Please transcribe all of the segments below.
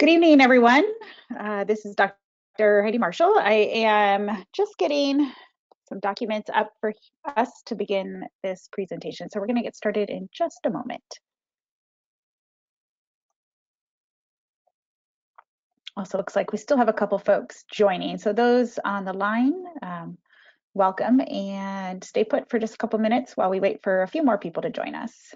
Good evening, everyone. This is Dr. Heidi Marshall. I am just getting some documents up for us to begin this presentation. So we're going to get started in just a moment. Also looks like we still have a couple folks joining. So those on the line, welcome, and stay put for just a couple minutes while we wait for a few more people to join us.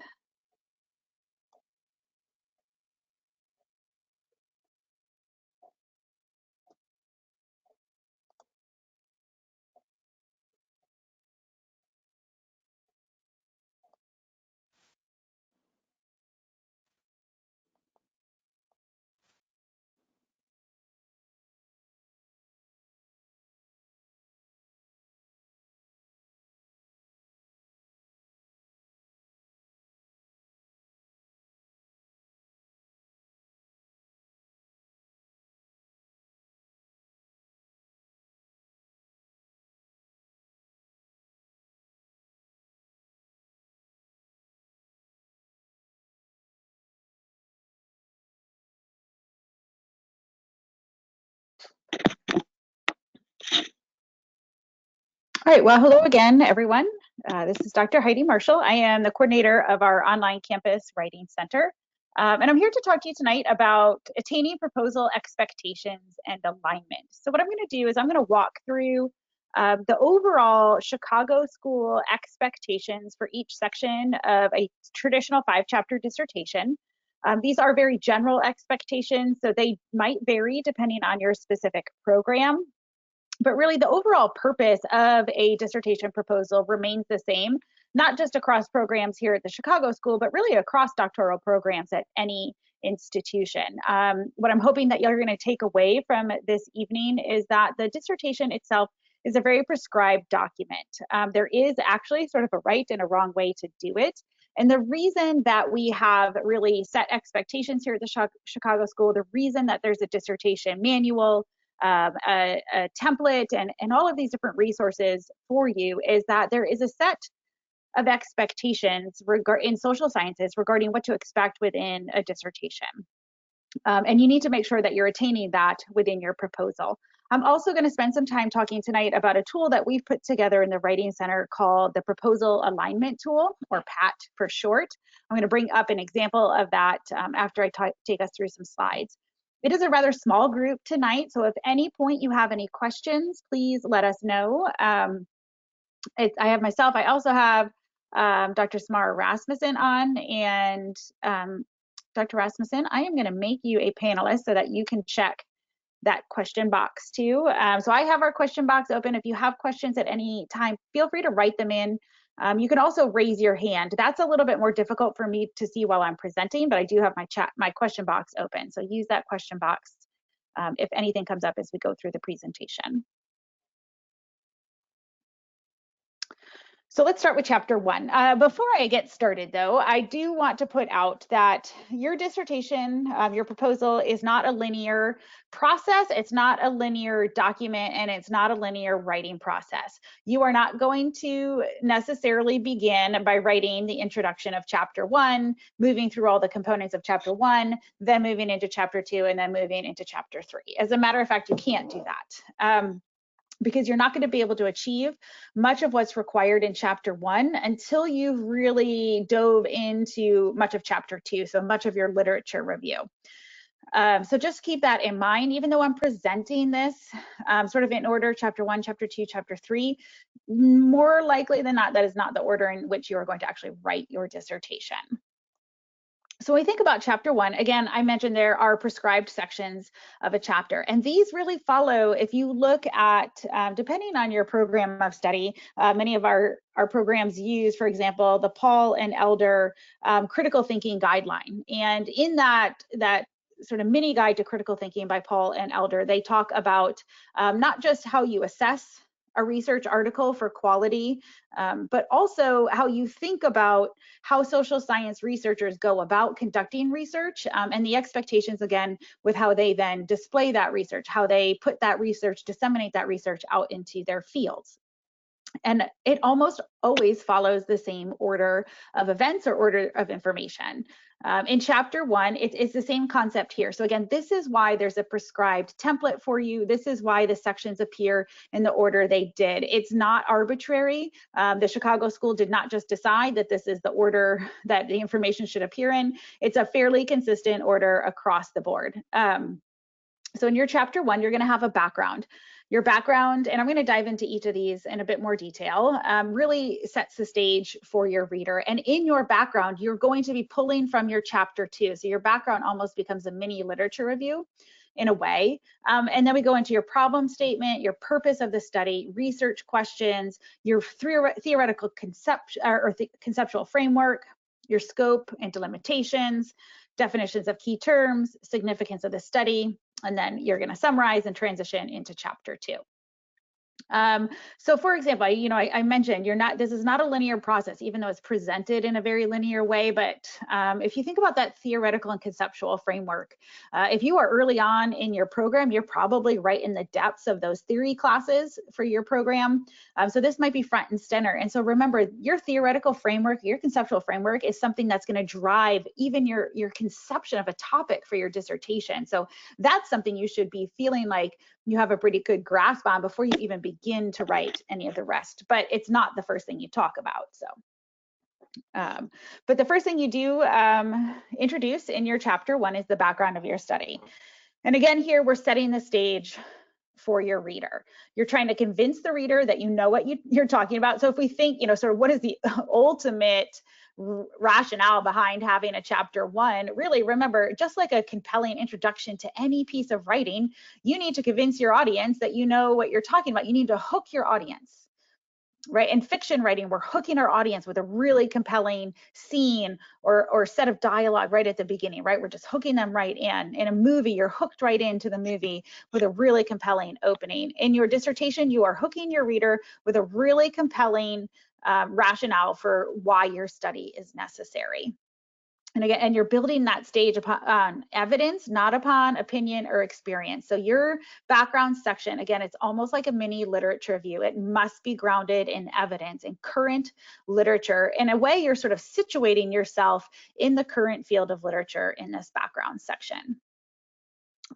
All right, well, hello again, everyone. This is Dr. Heidi Marshall. I am the coordinator of our online campus writing center. And I'm here to talk to you tonight about attaining proposal expectations and alignment. So what I'm going to do is I'm going to walk through the overall Chicago School expectations for each section of a traditional 5-chapter dissertation. These are very general expectations, so they might vary depending on your specific program. But really, the overall purpose of a dissertation proposal remains the same, not just across programs here at the Chicago School, but really across doctoral programs at any institution. What I'm hoping that you're going to take away from this evening is that the dissertation itself is a very prescribed document. There is actually sort of a right and a wrong way to do it. And the reason that we have really set expectations here at the Chicago School, the reason that there's a dissertation manual, a template, and all of these different resources for you is that there is a set of expectations in social sciences regarding what to expect within a dissertation. And you need to make sure that you're attaining that within your proposal. I'm also going to spend some time talking tonight about a tool that we've put together in the Writing Center called the Proposal Alignment Tool, or PAT for short. I'm going to bring up an example of that after I take us through some slides. It is a rather small group tonight, so if at any point you have any questions, please let us know. I have myself, I also have Dr. Samara Rasmussen on, and Dr. Rasmussen, I am going to make you a panelist so that you can check that question box too. So I have our question box open. If you have questions at any time, feel free to write them in. You can also raise your hand. That's a little bit more difficult for me to see while I'm presenting, but I do have my question box open. So use that question box if anything comes up as we go through the presentation. So let's start with chapter 1. Before I get started, though, I do want to put out that your dissertation, your proposal is not a linear process. It's not a linear document, and it's not a linear writing process. You are not going to necessarily begin by writing the introduction of chapter 1, moving through all the components of chapter 1, then moving into chapter 2, and then moving into chapter 3. As a matter of fact, you can't do that. Because you're not going to be able to achieve much of what's required in chapter 1 until you've really dove into much of chapter 2, so much of your literature review. So just keep that in mind, even though I'm presenting this sort of in order, chapter 1, chapter 2, chapter 3, more likely than not, that is not the order in which you are going to actually write your dissertation. So when we think about chapter 1, again, I mentioned there are prescribed sections of a chapter, and these really follow, if you look at, depending on your program of study, many of our programs use, for example, the Paul and Elder critical thinking guideline. And in that sort of mini guide to critical thinking by Paul and Elder, they talk about not just how you assess a research article for quality, but also how you think about how social science researchers go about conducting research, and the expectations, again, with how they then display that research, how they put that research, disseminate that research out into their fields. And it almost always follows the same order of events or order of information. In chapter 1, it's the same concept here. So again, this is why there's a prescribed template for you. This is why the sections appear in the order they did. It's not arbitrary. The Chicago School did not just decide that this is the order that the information should appear in. It's a fairly consistent order across the board. So in your chapter 1, you're going to have a background. Your background, and I'm going to dive into each of these in a bit more detail, really sets the stage for your reader. And in your background, you're going to be pulling from your chapter 2. So your background almost becomes a mini literature review in a way. And then we go into your problem statement, your purpose of the study, research questions, your theoretical conceptual framework, your scope and delimitations, definitions of key terms, significance of the study, and then you're going to summarize and transition into chapter 2. So for example, I mentioned this is not a linear process, even though it's presented in a very linear way. But if you think about that theoretical and conceptual framework, if you are early on in your program, you're probably right in the depths of those theory classes for your program. So this might be front and center. And so remember, your theoretical framework, your conceptual framework is something that's going to drive even your conception of a topic for your dissertation. So that's something you should be feeling like you have a pretty good grasp on before you even begin to write any of the rest. But it's not the first thing you talk about. So, but the first thing you do introduce in your chapter 1 is the background of your study. And again, here we're setting the stage for your reader. You're trying to convince the reader that you know what you're talking about. So if we think, sort of what is the ultimate rationale behind having a chapter 1, really remember, just like a compelling introduction to any piece of writing, you need to convince your audience that you know what you're talking about. You need to hook your audience, right? In fiction writing, we're hooking our audience with a really compelling scene or set of dialogue right at the beginning, right? We're just hooking them right in. In a movie, you're hooked right into the movie with a really compelling opening. In your dissertation, you are hooking your reader with a really compelling rationale for why your study is necessary. And again, and you're building that stage upon evidence, not upon opinion or experience. So your background section, again, it's almost like a mini literature review. It must be grounded in evidence, in current literature. In a way, you're sort of situating yourself in the current field of literature in this background section.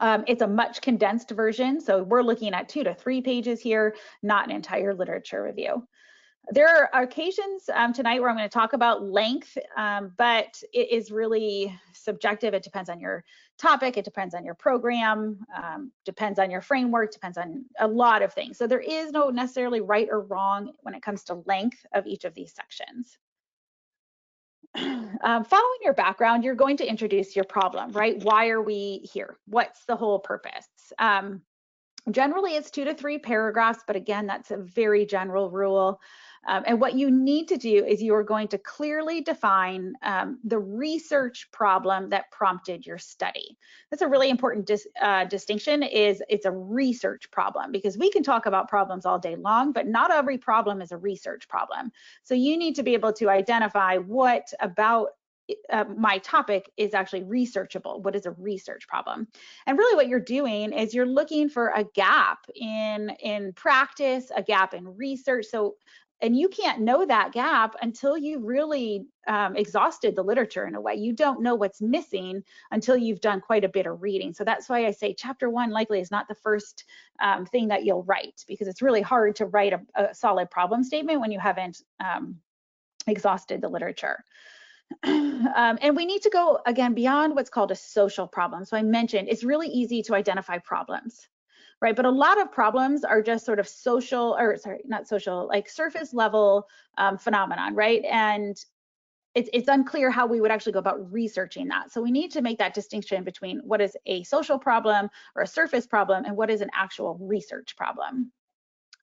It's a much condensed version. So we're looking at 2 to 3 pages here, not an entire literature review. There are occasions tonight where I'm going to talk about length, but it is really subjective. It depends on your topic. It depends on your program, depends on your framework, depends on a lot of things. So there is no necessarily right or wrong when it comes to length of each of these sections. Following your background, you're going to introduce your problem, right? Why are we here? What's the whole purpose? Generally, it's 2 to 3 paragraphs, but again, that's a very general rule. And what you need to do is you are going to clearly define the research problem that prompted your study. That's a really important distinction. Is it's a research problem, because we can talk about problems all day long, but not every problem is a research problem. So you need to be able to identify what about my topic is actually researchable. What is a research problem? And really what you're doing is you're looking for a gap in practice, a gap in research. So, and you can't know that gap until you really exhausted the literature in a way. You don't know what's missing until you've done quite a bit of reading. So that's why I say chapter 1 likely is not the first thing that you'll write, because it's really hard to write a solid problem statement when you haven't exhausted the literature. And we need to go, again, beyond what's called a social problem. So I mentioned it's really easy to identify problems, right? But a lot of problems are just sort of social, or sorry, not social, like surface level phenomenon, right? And it's unclear how we would actually go about researching that. So we need to make that distinction between what is a social problem or a surface problem and what is an actual research problem.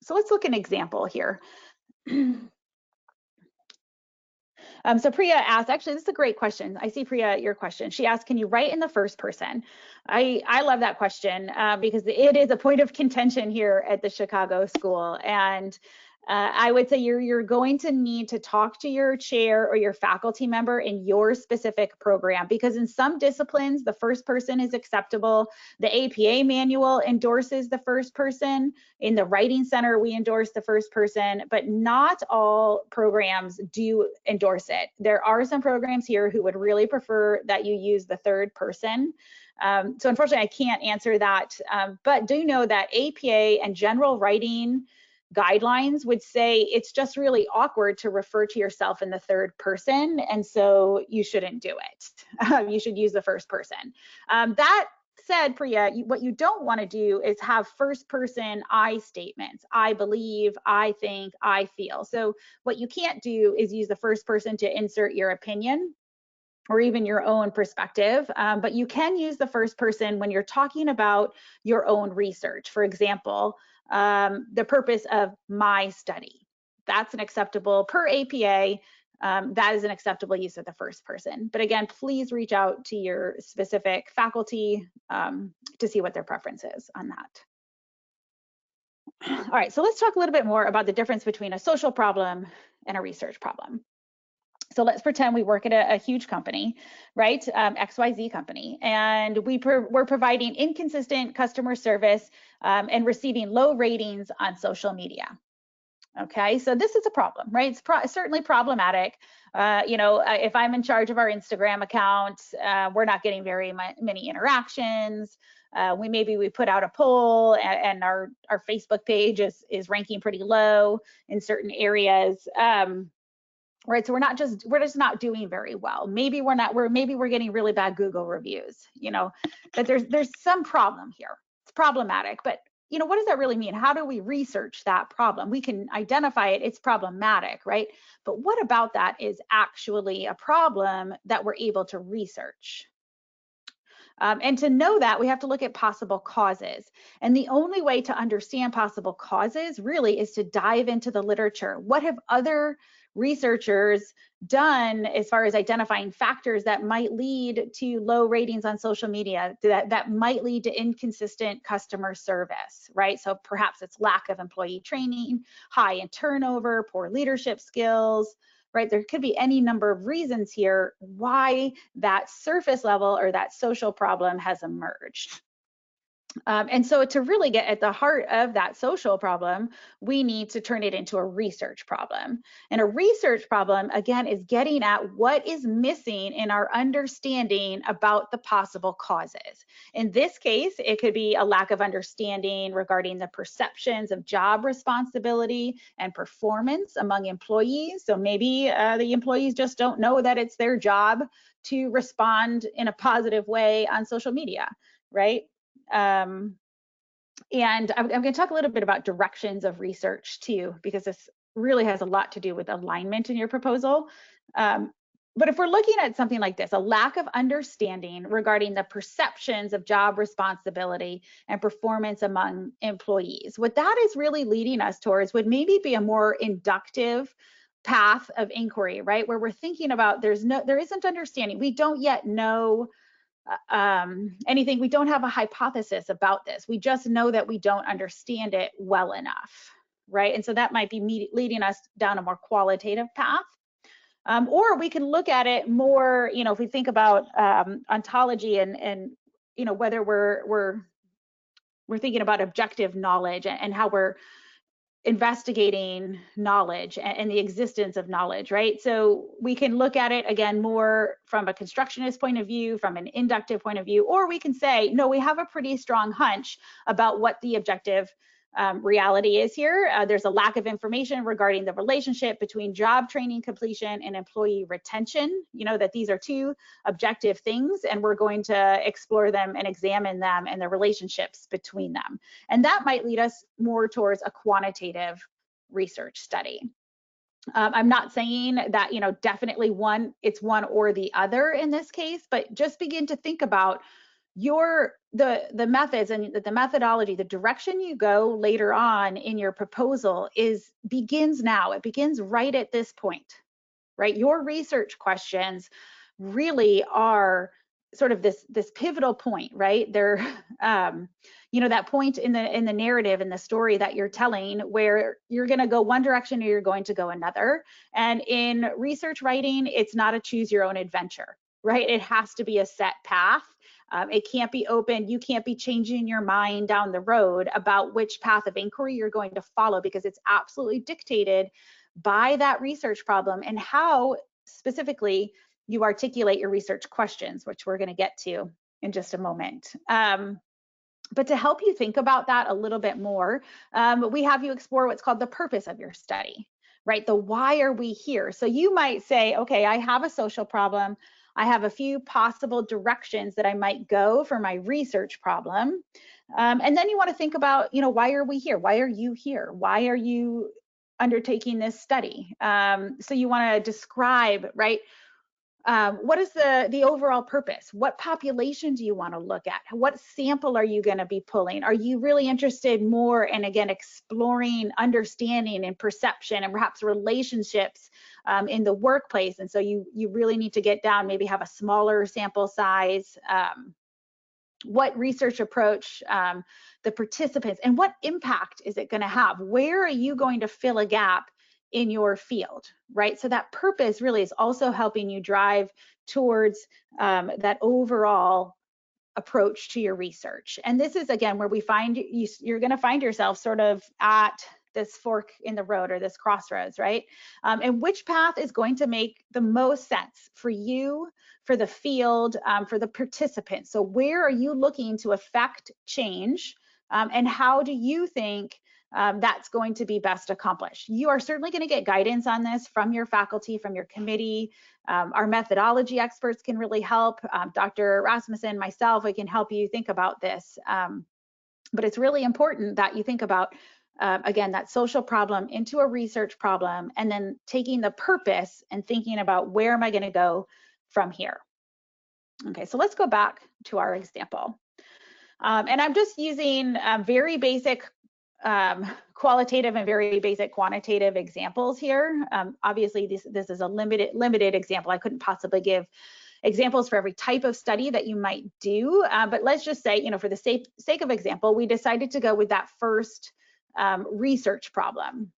So let's look at an example here. So Priya asked, actually, this is a great question. I see, Priya, your question. She asked, can you write in the first person? I love that question because it is a point of contention here at the Chicago School. And I would say you're going to need to talk to your chair or your faculty member in your specific program, because in some disciplines, the first person is acceptable. The APA manual endorses the first person. In the Writing Center, we endorse the first person, but not all programs do endorse it. There are some programs here who would really prefer that you use the third person. So unfortunately, I can't answer that, but do know that APA and general writing guidelines would say it's just really awkward to refer to yourself in the third person, and so you shouldn't do it. You should use the first person. That said, Priya, what you don't want to do is have first person I statements. I believe, I think, I feel. So what you can't do is use the first person to insert your opinion or even your own perspective, but you can use the first person when you're talking about your own research. For example, the purpose of my study. That's an acceptable, per APA, that is an acceptable use of the first person. But again, please reach out to your specific faculty to see what their preference is on that. All right, so let's talk a little bit more about the difference between a social problem and a research problem. So let's pretend we work at a huge company, right? XYZ company, and we're providing inconsistent customer service and receiving low ratings on social media. Okay, so this is a problem, right? It's certainly problematic. If I'm in charge of our Instagram account, we're not getting very many interactions. Maybe we put out a poll, and our Facebook page is ranking pretty low in certain areas. Right, so we're just not doing very well. Maybe we're getting really bad Google reviews. That there's some problem here. It's problematic, but what does that really mean? How do we research that problem? We can identify it. It's problematic, right? But what about that is actually a problem that we're able to research? And to know that, we have to look at possible causes. And the only way to understand possible causes really is to dive into the literature. What have other researchers done as far as identifying factors that might lead to low ratings on social media, that might lead to inconsistent customer service, right? So perhaps it's lack of employee training, high in turnover, poor leadership skills, right? There could be any number of reasons here why that surface level or that social problem has emerged. And so to really get at the heart of that social problem, we need to turn it into a research problem. And a research problem, again, is getting at what is missing in our understanding about the possible causes. In this case, it could be a lack of understanding regarding the perceptions of job responsibility and performance among employees. So maybe the employees just don't know that it's their job to respond in a positive way on social media, right? And I'm going to talk a little bit about directions of research too, because this really has a lot to do with alignment in your proposal. But if we're looking at something like this, a lack of understanding regarding the perceptions of job responsibility and performance among employees, what that is really leading us towards would maybe be a more inductive path of inquiry, right? Where we're thinking about there isn't understanding. We don't yet know anything. We don't have a hypothesis about this. We just know that we don't understand it well enough, right? And so that might be leading us down a more qualitative path. Or we can look at it more, if we think about ontology and whether we're thinking about objective knowledge and how we're investigating knowledge and the existence of knowledge, right? So we can look at it again more from a constructionist point of view, from an inductive point of view, or we can say, no, we have a pretty strong hunch about what the objective reality is here. There's a lack of information regarding the relationship between job training completion and employee retention, that these are two objective things, and we're going to explore them and examine them and the relationships between them. And that might lead us more towards a quantitative research study. I'm not saying that, definitely it's one or the other in this case, but just begin to think about the methods and the methodology, the direction you go later on in your proposal begins now. It begins right at this point, right? Your research questions really are sort of this pivotal point, right? There, that point in the narrative, in the story that you're telling, where you're going to go one direction or you're going to go another. And in research writing, it's not a choose your own adventure, right? It has to be a set path. It can't be open. You can't be changing your mind down the road about which path of inquiry you're going to follow, because it's absolutely dictated by that research problem and how specifically you articulate your research questions, which we're going to get to in just a moment. But to help you think about that a little bit more, we have you explore what's called the purpose of your study, right? The why are we here? So you might say, okay, I have a social problem. I have a few possible directions that I might go for my research problem. And then you want to think about, why are we here? Why are you here? Why are you undertaking this study? So you want to describe, right? What is the overall purpose? What population do you want to look at? What sample are you going to be pulling? Are you really interested more in, again, exploring understanding and perception and perhaps relationships in the workplace? And so you really need to get down, maybe have a smaller sample size. What research approach, the participants, and what impact is it going to have? Where are you going to fill a gap in your field, right? So that purpose really is also helping you drive towards that overall approach to your research. And this is, again, where we find you're going to find yourself sort of at this fork in the road, or this crossroads, right? And which path is going to make the most sense for you, for the field, for the participants? So where are you looking to affect change, and how do you think that's going to be best accomplished? You are certainly going to get guidance on this from your faculty, from your committee. Our methodology experts can really help. Dr. Rasmussen, myself, we can help you think about this. But it's really important that you think about, again, that social problem into a research problem, and then taking the purpose and thinking about, where am I going to go from here? Okay, so let's go back to our example. And I'm just using very basic qualitative and very basic quantitative examples here. Obviously, this is a limited example. I couldn't possibly give examples for every type of study that you might do, but let's just say, for the sake of example, we decided to go with that first research problem.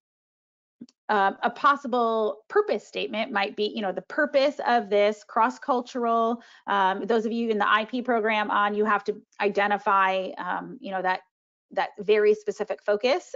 A possible purpose statement might be, the purpose of this cross-cultural, those of you in the IP program you have to identify, that very specific focus.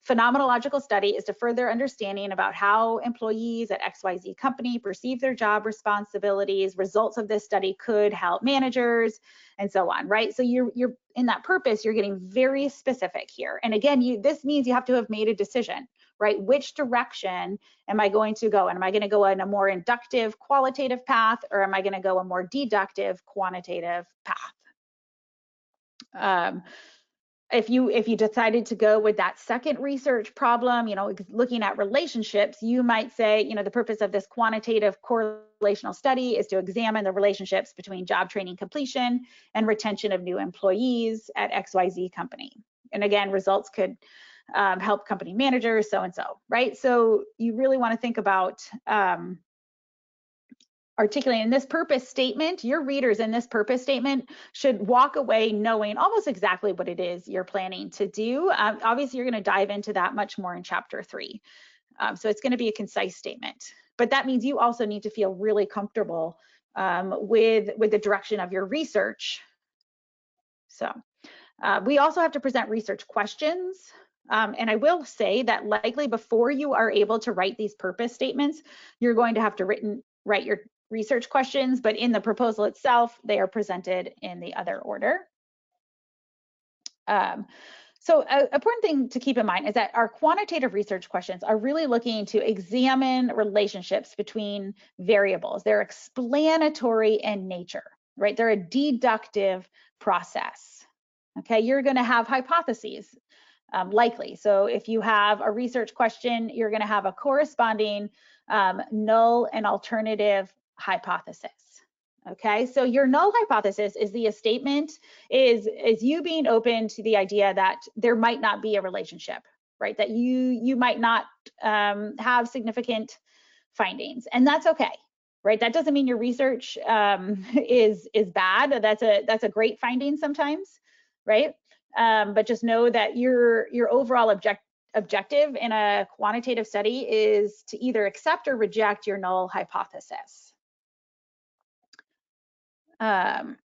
Phenomenological study is to further understanding about how employees at XYZ company perceive their job responsibilities. Results of this study could help managers, and so on, right? So you're in that purpose, you're getting very specific here. And again, this means you have to have made a decision, right? Which direction am I going to go? And am I going to go in a more inductive qualitative path, or am I going to go a more deductive quantitative path? If you decided to go with that second research problem, looking at relationships, you might say, the purpose of this quantitative correlational study is to examine the relationships between job training completion and retention of new employees at XYZ company. And again, results could help company managers, so and so, right? So you really want to think about articulating this purpose statement. Your readers in this purpose statement should walk away knowing almost exactly what it is you're planning to do. Obviously, you're going to dive into that much more in chapter 3. So it's going to be a concise statement, but that means you also need to feel really comfortable with the direction of your research. So we also have to present research questions. And I will say that likely before you are able to write these purpose statements, you're going to have to write your research questions, but in the proposal itself, they are presented in the other order. So an important thing to keep in mind is that our quantitative research questions are really looking to examine relationships between variables. They're explanatory in nature, right? They're a deductive process. Okay, you're going to have hypotheses, likely. So if you have a research question, you're going to have a corresponding null and alternative hypothesis. Okay, so your null hypothesis is the statement is you being open to the idea that there might not be a relationship, right? That you might not have significant findings, and that's okay. right? That doesn't mean your research is bad. That's a great finding sometimes, right? But just know that your overall objective in a quantitative study is to either accept or reject your null hypothesis. And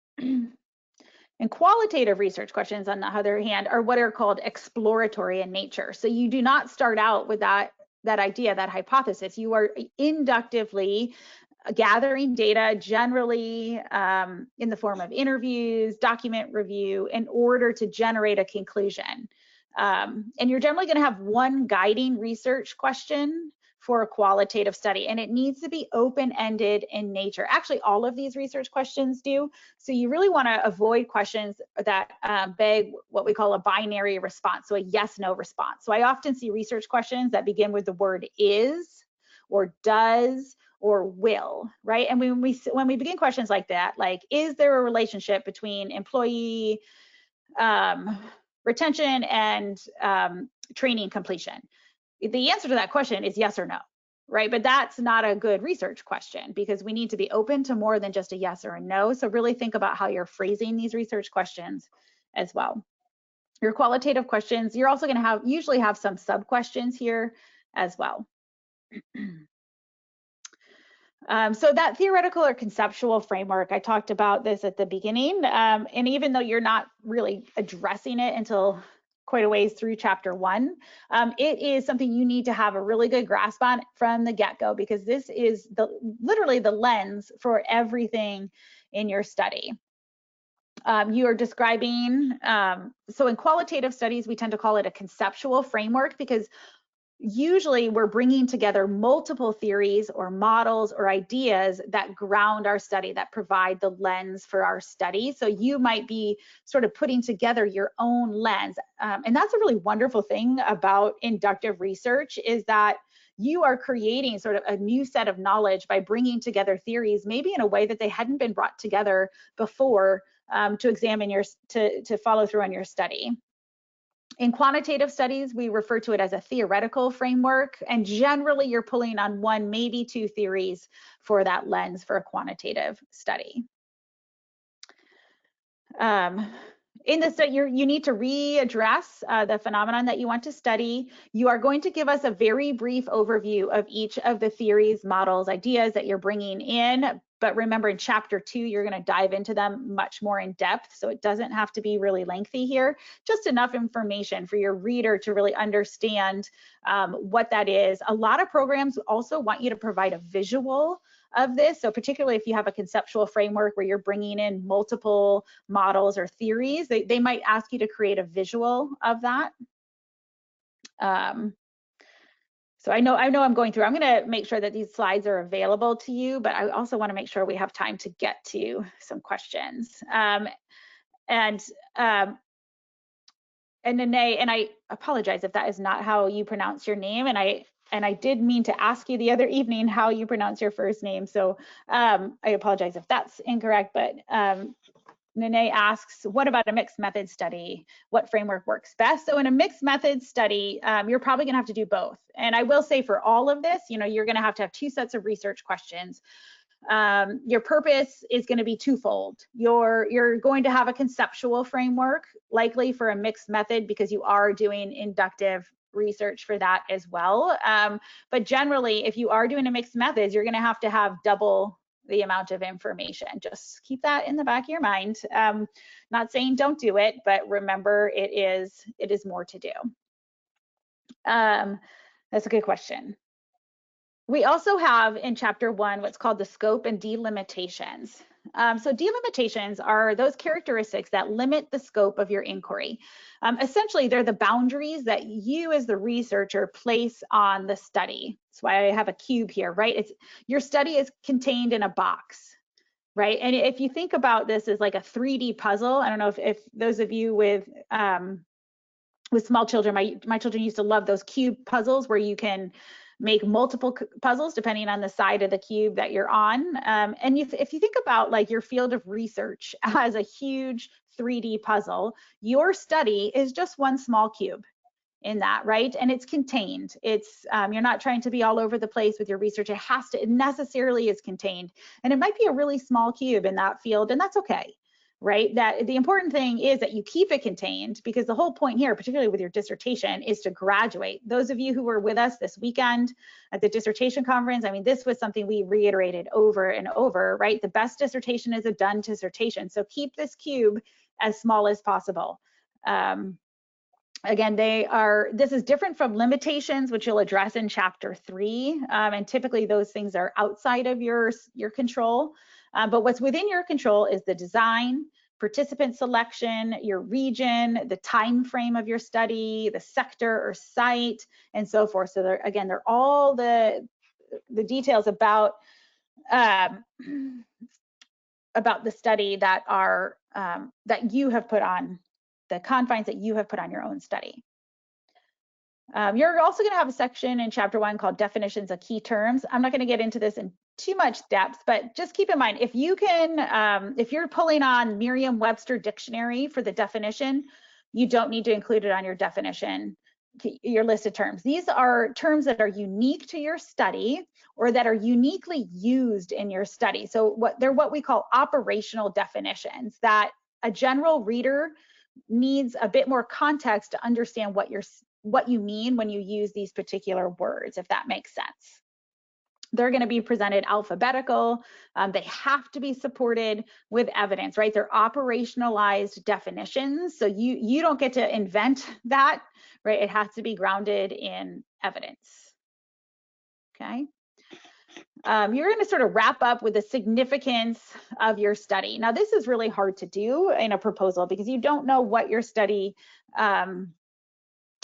qualitative research questions, on the other hand, are what are called exploratory in nature. So you do not start out with that idea, that hypothesis. You are inductively gathering data, generally in the form of interviews, document review, in order to generate a conclusion. And you're generally going to have one guiding research question for a qualitative study, and it needs to be open-ended in nature. Actually, all of these research questions do. So you really want to avoid questions that beg what we call a binary response, so a yes/no response. So I often see research questions that begin with the word is, or does, or will, right? And when we begin questions like that, like, is there a relationship between employee retention and training completion? The answer to that question is yes or no, right? But that's not a good research question, because we need to be open to more than just a yes or a no. So really think about how you're phrasing these research questions as well. Your qualitative questions, you're also going to usually have some sub questions here as well. So that theoretical or conceptual framework, I talked about this at the beginning, and even though you're not really addressing it until quite a ways through chapter 1, it is something you need to have a really good grasp on from the get-go, because this is literally the lens for everything in your study. You are describing, so in qualitative studies, we tend to call it a conceptual framework, because usually we're bringing together multiple theories or models or ideas that ground our study, that provide the lens for our study. So you might be sort of putting together your own lens. And that's a really wonderful thing about inductive research, is that you are creating sort of a new set of knowledge by bringing together theories, maybe in a way that they hadn't been brought together before, to examine to follow through on your study. In quantitative studies, we refer to it as a theoretical framework, and generally you're pulling on one, maybe two theories for that lens for a quantitative study. In this study, you need to readdress the phenomenon that you want to study. You are going to give us a very brief overview of each of the theories, models, ideas that you're bringing in. But remember, in chapter 2, you're going to dive into them much more in depth. So it doesn't have to be really lengthy here, just enough information for your reader to really understand what that is. A lot of programs also want you to provide a visual of this. So particularly if you have a conceptual framework where you're bringing in multiple models or theories, they might ask you to create a visual of that. So I know I'm going through, I'm going to make sure that these slides are available to you, but I also want to make sure we have time to get to some questions. And Nene, and I apologize if that is not how you pronounce your name, and I did mean to ask you the other evening how you pronounce your first name, so I apologize if that's incorrect, but Nene asks, what about a mixed method study? What framework works best? So in a mixed method study, you're probably gonna have to do both. And I will say for all of this, you're gonna have to have two sets of research questions. Your purpose is going to be twofold. You're going to have a conceptual framework, likely for a mixed method, because you are doing inductive research for that as well. But generally, if you are doing a mixed method, you're going to have double the amount of information. Just keep that in the back of your mind. Not saying don't do it, but remember it is more to do. That's a good question. We also have in chapter 1 what's called the scope and delimitations. So delimitations are those characteristics that limit the scope of your inquiry. Essentially, they're the boundaries that you as the researcher place on the study. That's why I have a cube here, right? Your study is contained in a box, right? And if you think about this as like a 3D puzzle, I don't know if those of you with small children, my children used to love those cube puzzles where you can make multiple puzzles depending on the side of the cube that you're on. And if you think about like your field of research as a huge 3D puzzle, your study is just one small cube in that, right? And it's contained. It's you're not trying to be all over the place with your research. It necessarily is contained. And it might be a really small cube in that field, and that's okay, right? That the important thing is that you keep it contained, because the whole point here, particularly with your dissertation, is to graduate. Those of you who were with us this weekend at the dissertation conference, I mean, this was something we reiterated over and over, right? The best dissertation is a done dissertation. So keep this cube as small as possible. Again, this is different from limitations, which you'll address in chapter 3. And typically those things are outside of your control. But what's within your control is the design, participant selection, your region, the time frame of your study, the sector or site, and so forth. So they're all the details about the study that are that you have put on, the confines that you have put on your own study. You're also going to have a section in chapter 1 called definitions of key terms. I'm not going to get into this in too much depth, but just keep in mind, if you can, if you're pulling on Merriam-Webster dictionary for the definition, you don't need to include it on your definition, your list of terms. These are terms that are unique to your study or that are uniquely used in your study. So they're what we call operational definitions, that a general reader needs a bit more context to understand what you mean when you use these particular words, if that makes sense. They're going to be presented alphabetical. They have to be supported with evidence, right? They're operationalized definitions. So you don't get to invent that, right? It has to be grounded in evidence. Okay. You're going to sort of wrap up with the significance of your study. Now, this is really hard to do in a proposal because you don't know what your study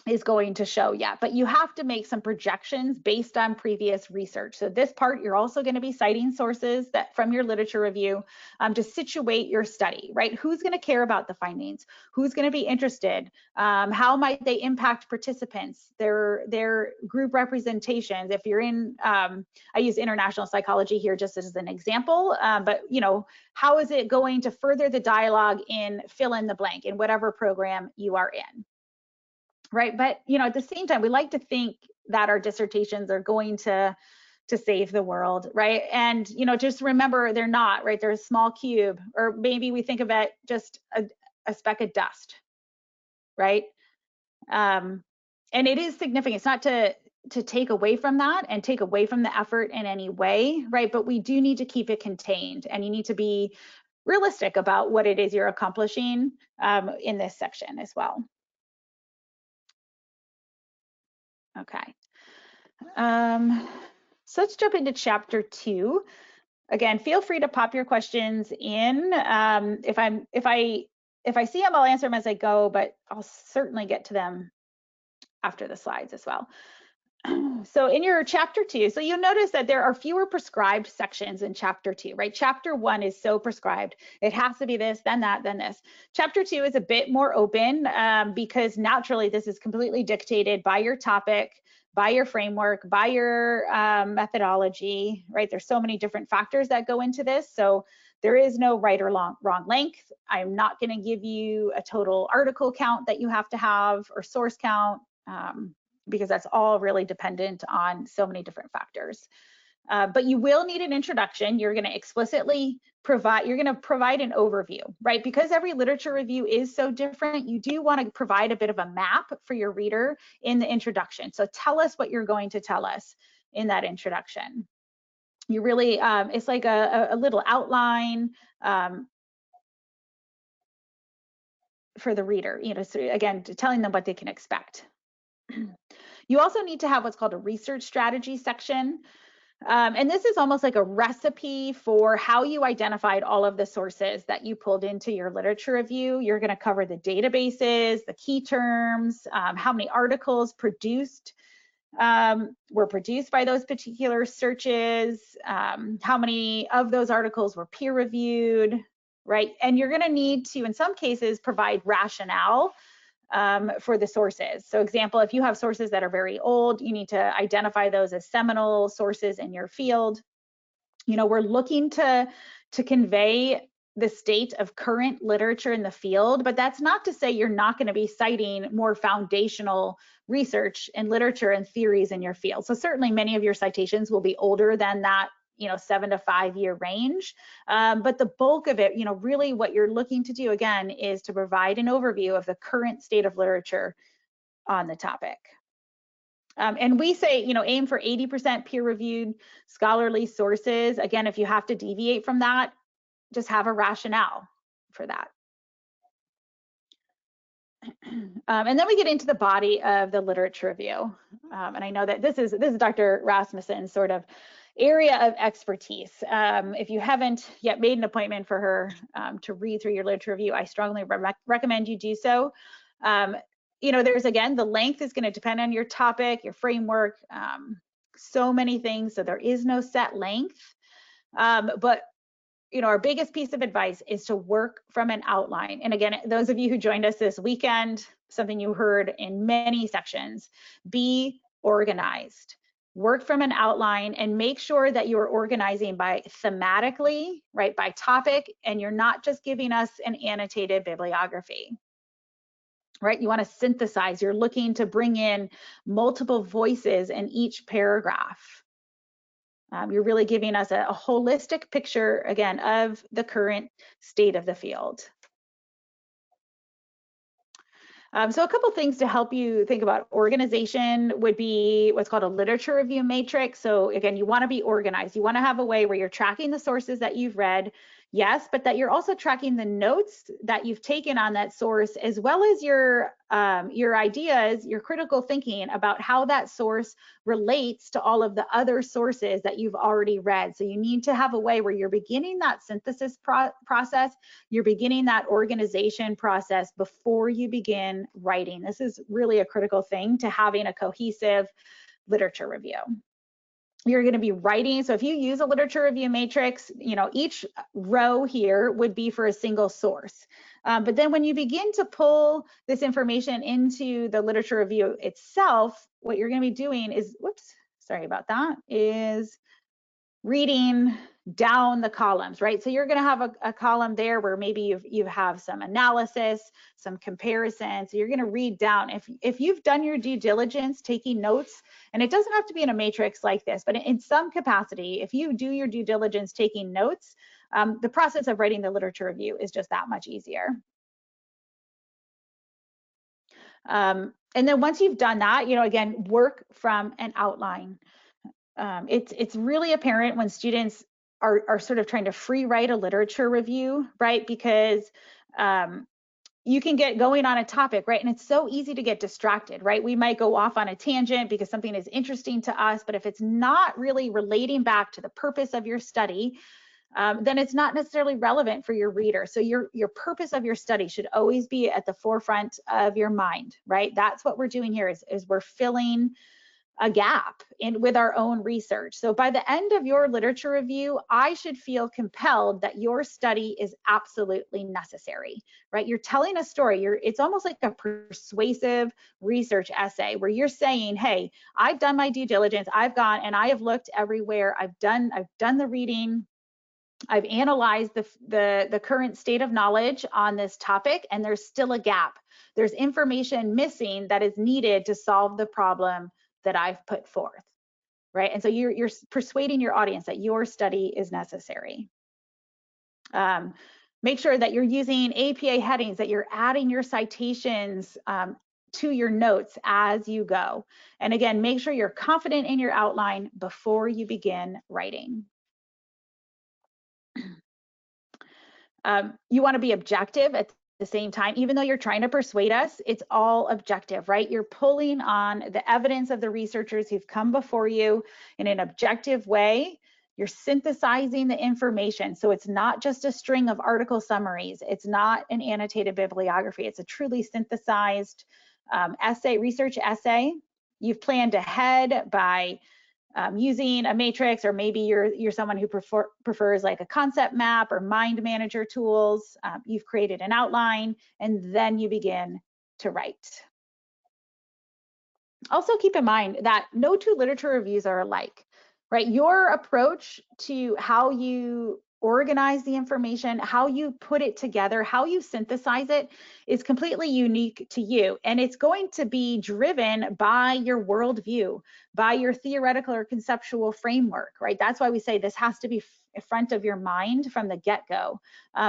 is going to show yet, but you have to make some projections based on previous research. So this part, you're also going to be citing sources that from your literature review to situate your study, right? Who's going to care about the findings? Who's going to be interested? How might they impact participants? Their group representations. If you're in, I use international psychology here just as an example, but you know, how is it going to further the dialogue in fill in the blank in whatever program you are in? Right, but you know, at the same time, we like to think that our dissertations are going to save the world, right? And you know, just remember they're not, right? They're a small cube, or maybe we think of it just a speck of dust, right? And it is significant. It's not to take away from that and take away from the effort in any way, right? But we do need to keep it contained, and you need to be realistic about what it is you're accomplishing in this section as well. Okay. So let's jump into chapter 2. Again, feel free to pop your questions in. If I see them, I'll answer them as I go, but I'll certainly get to them after the slides as well. So in your chapter 2, so you'll notice that there are fewer prescribed sections in chapter 2, right? Chapter 1 is so prescribed. It has to be this, then that, then this. Chapter 2 is a bit more open because naturally this is completely dictated by your topic, by your framework, by your methodology, right? There's so many different factors that go into this. So there is no right or wrong length. I'm not going to give you a total article count that you have to have or source count. Because that's all really dependent on so many different factors. But you will need an introduction. You're going to explicitly provide, you're going to provide an overview, right? Because every literature review is so different, you do want to provide a bit of a map for your reader in the introduction. So tell us what you're going to tell us in that introduction. You really, it's like a little outline for the reader, you know, so again, telling them what they can expect. You also need to have what's called a research strategy section. And this is almost like a recipe for how you identified all of the sources that you pulled into your literature review. You're going to cover the databases, the key terms, how many articles were produced by those particular searches, how many of those articles were peer reviewed, right? And you're going to need to, in some cases, provide rationale for the sources. So example, if you have sources that are very old, you need to identify those as seminal sources in your field. You know, we're looking to convey the state of current literature in the field, but that's not to say you're not going to be citing more foundational research and literature and theories in your field. So certainly many of your citations will be older than that, 7 to 5 year range. But the bulk of it, really what you're looking to do again is to provide an overview of the current state of literature on the topic. And we say, aim for 80% peer-reviewed scholarly sources. Again, if you have to deviate from that, just have a rationale for that. And then we get into the body of the literature review. And I know that this is Dr. Rasmussen's sort of area of expertise. If you haven't yet made an appointment for her to read through your literature review, I strongly recommend you do so. There's, again, the length is going to depend on your topic, your framework, so many things. So there is no set length. But our biggest piece of advice is to work from an outline. And again, those of you who joined us this weekend, something you heard in many sections, be organized. Work from an outline and make sure that you're organizing by thematically, right, by topic, and you're not just giving us an annotated bibliography. Right, you want to synthesize. You're looking to bring in multiple voices in each paragraph. You're really giving us a holistic picture, again, of the current state of the field. So a couple things to help you think about organization would be what's called a literature review matrix. So again, you want to be organized. You want to have a way where you're tracking the sources that you've read, yes, but that you're also tracking the notes that you've taken on that source, as well as your ideas, your critical thinking about how that source relates to all of the other sources that you've already read. So you need to have a way where you're beginning that synthesis process, you're beginning that organization process before you begin writing. This is really a critical thing to having a cohesive literature review. You're going to be writing. So if you use a literature review matrix, each row here would be for a single source. But then when you begin to pull this information into the literature review itself, what you're going to be doing is, is reading down the columns, right? So you're going to have a column there where maybe you have some analysis, some comparison. So you're going to read down. If you've done your due diligence, taking notes, and it doesn't have to be in a matrix like this, but in some capacity, if you do your due diligence, taking notes, the process of writing the literature review is just that much easier. And then once you've done that, again, work from an outline. It's really apparent when students are sort of trying to free write a literature review, right? Because you can get going on a topic, right? And it's so easy to get distracted, right? We might go off on a tangent because something is interesting to us, but if it's not really relating back to the purpose of your study, then it's not necessarily relevant for your reader. So your purpose of your study should always be at the forefront of your mind, right? That's what we're doing here is we're filling a gap with our own research. So by the end of your literature review, I should feel compelled that your study is absolutely necessary, right? You're telling a story. It's almost like a persuasive research essay where you're saying, hey, I've done my due diligence. I've gone and I have looked everywhere. I've done the reading. I've analyzed the current state of knowledge on this topic, and there's still a gap. There's information missing that is needed to solve the problem that I've put forth, right? And so you're persuading your audience that your study is necessary. Make sure that you're using APA headings, that you're adding your citations to your notes as you go. And again, make sure you're confident in your outline before you begin writing. You want to be objective at the same time. Even though you're trying to persuade us, it's all objective, right? You're pulling on the evidence of the researchers who've come before you in an objective way. You're synthesizing the information. So it's not just a string of article summaries. It's not an annotated bibliography. It's a truly synthesized research essay. You've planned ahead by using a matrix, or maybe you're someone who prefers like a concept map or mind manager tools. You've created an outline, and then you begin to write. Also keep in mind that no two literature reviews are alike, right? Your approach to how you organize the information, how you put it together, how you synthesize it is completely unique to you. And it's going to be driven by your worldview, by your theoretical or conceptual framework, right? That's why we say this has to be front of your mind from the get-go,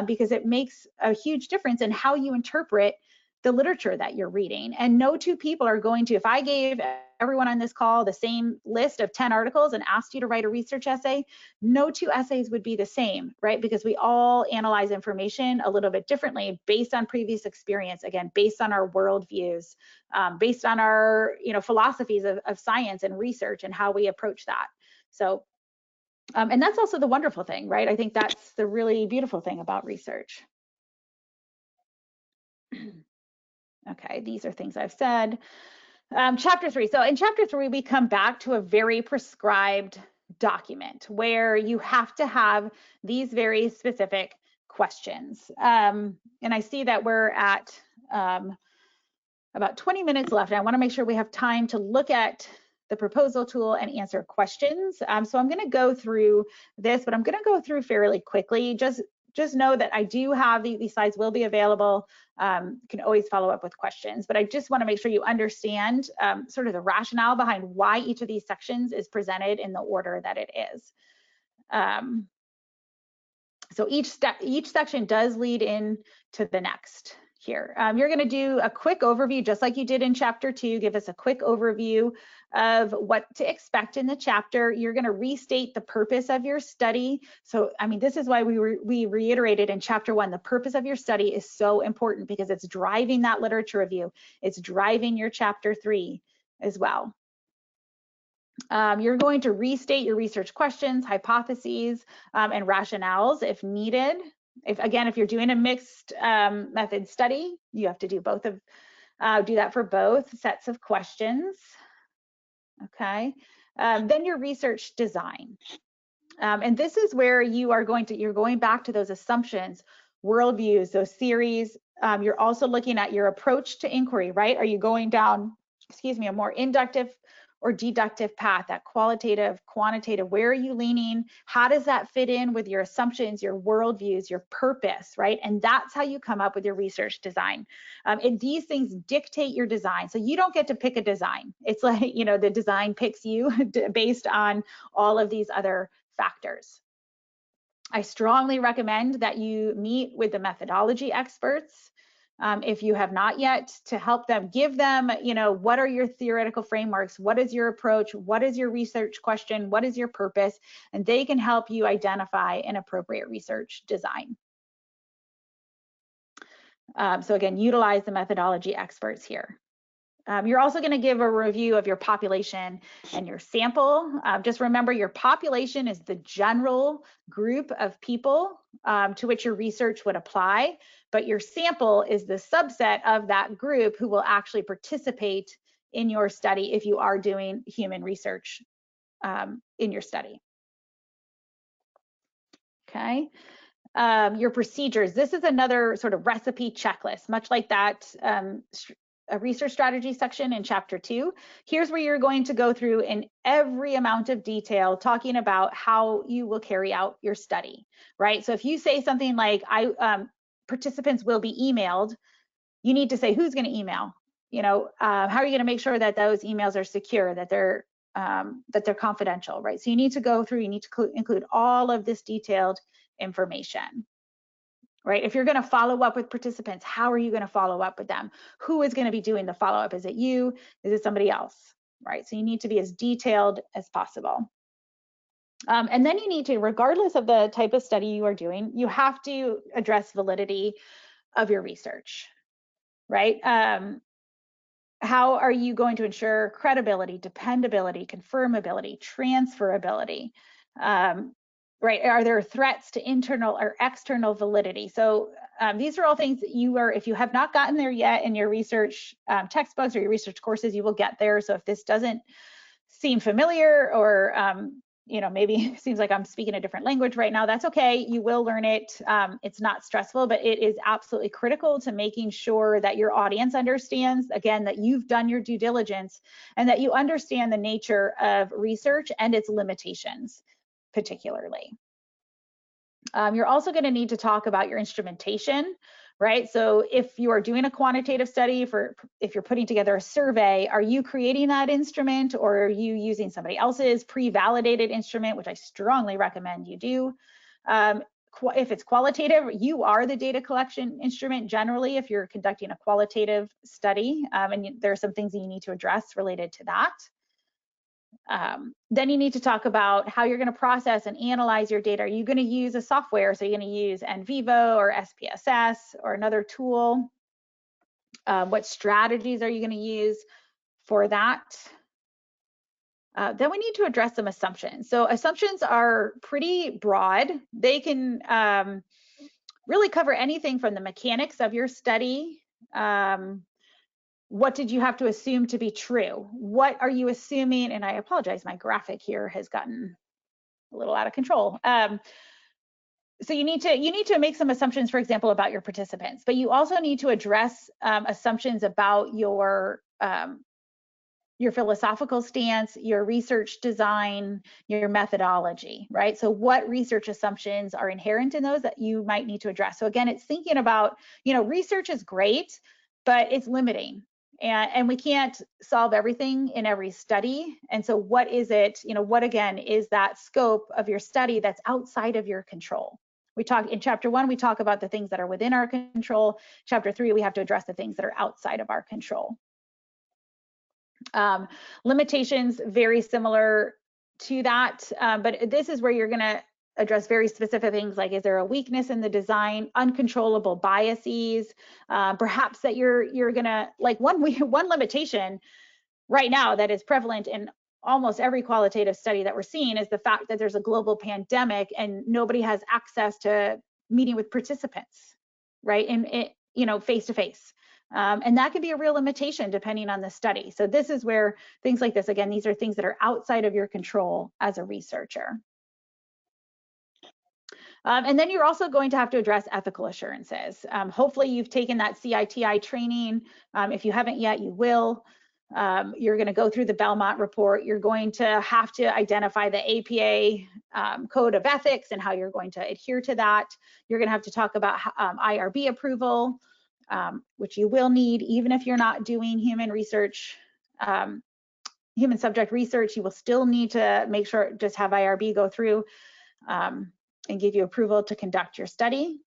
because it makes a huge difference in how you interpret the literature that you're reading. And no two people are going to, if I gave everyone on this call the same list of 10 articles and asked you to write a research essay, no two essays would be the same, right? Because we all analyze information a little bit differently based on previous experience, again, based on our worldviews, based on our philosophies of science and research and how we approach that. So, and that's also the wonderful thing, right? I think that's the really beautiful thing about research. Okay, these are things I've said. Chapter 3. So in chapter 3, we come back to a very prescribed document where you have to have these very specific questions. And I see that we're at about 20 minutes left. I want to make sure we have time to look at the proposal tool and answer questions. So I'm going to go through this, but I'm going to go through fairly quickly. Just know that I do have these slides will be available. You can always follow up with questions, but I just want to make sure you understand sort of the rationale behind why each of these sections is presented in the order that it is. So each section does lead in to the next here. You're going to do a quick overview, just like you did in chapter 2, give us a quick overview of what to expect in the chapter. You're going to restate the purpose of your study. So, I mean, this is why we reiterated in chapter 1, the purpose of your study is so important because it's driving that literature review. It's driving your chapter 3 as well. You're going to restate your research questions, hypotheses, and rationales if needed. If you're doing a mixed method study, you have to do both of do that for both sets of questions. Okay. Then your research design. And this is where you're going back to those assumptions, worldviews, those theories. You're also looking at your approach to inquiry, right? Are you going down, a more inductive or deductive path, that qualitative, quantitative? Where are you leaning? How does that fit in with your assumptions, your worldviews, your purpose, right? And that's how you come up with your research design. And these things dictate your design. So you don't get to pick a design. It's like, the design picks you based on all of these other factors. I strongly recommend that you meet with the methodology experts. If you have not yet, to help them, give them, what are your theoretical frameworks? What is your approach? What is your research question? What is your purpose? And they can help you identify an appropriate research design. So again, utilize the methodology experts here. You're also going to give a review of your population and your sample. Just remember, your population is the general group of people to which your research would apply, but your sample is the subset of that group who will actually participate in your study if you are doing human research in your study. Okay. Your procedures. This is another sort of recipe checklist, much like that a research strategy section in chapter 2. Here's where you're going to go through in every amount of detail talking about how you will carry out your study, right? So if you say something like, participants will be emailed, you need to say who's going to email, how are you going to make sure that those emails are secure, that they're confidential, right? So you need to include all of this detailed information. Right? If you're going to follow up with participants, how are you going to follow up with them? Who is going to be doing the follow-up? Is it you? Is it somebody else? Right? So you need to be as detailed as possible. And then you need to, regardless of the type of study you are doing, you have to address validity of your research, right? How are you going to ensure credibility, dependability, confirmability, transferability? Right? Are there threats to internal or external validity? So these are all things that if you have not gotten there yet in your research textbooks or your research courses, you will get there. So if this doesn't seem familiar or maybe it seems like I'm speaking a different language right now, that's okay. You will learn it. It's not stressful, but it is absolutely critical to making sure that your audience understands, again, that you've done your due diligence and that you understand the nature of research and its limitations, particularly. You're also going to need to talk about your instrumentation, right? So if you are doing a quantitative study, if you're putting together a survey, are you creating that instrument, or are you using somebody else's pre-validated instrument, which I strongly recommend you do. If it's qualitative, you are the data collection instrument generally if you're conducting a qualitative study, and there are some things that you need to address related to that. Then you need to talk about how you're going to process and analyze your data. Are you going to use a software? So you're going to use NVivo or SPSS or another tool? What strategies are you going to use for that? Then we need to address some assumptions. So assumptions are pretty broad. They can really cover anything from the mechanics of your study. What did you have to assume to be true? What are you assuming? And I apologize, my graphic here has gotten a little out of control. So you need to make some assumptions, for example, about your participants, but you also need to address assumptions about your philosophical stance, your research design, your methodology, right? So what research assumptions are inherent in those that you might need to address? So again, it's thinking about, research is great, but it's limiting. And we can't solve everything in every study. And so what is it, what again is that scope of your study that's outside of your control? We talk in chapter 1, we talk about the things that are within our control. Chapter 3, we have to address the things that are outside of our control. Limitations, very similar to that, but this is where you're going to address very specific things like, is there a weakness in the design, uncontrollable biases, perhaps that you're going to, like one limitation right now that is prevalent in almost every qualitative study that we're seeing is the fact that there's a global pandemic and nobody has access to meeting with participants, right? And face to face. And that can be a real limitation depending on the study. So this is where things like this, again, these are things that are outside of your control as a researcher. And then you're also going to have to address ethical assurances. Hopefully you've taken that CITI training. If you haven't yet, you will. You're going to go through the Belmont report. You're going to have to identify the APA code of ethics and how you're going to adhere to that. You're going to have to talk about IRB approval, which you will need even if you're not doing human research, human subject research. You will still need to make sure, just have IRB go through and give you approval to conduct your study,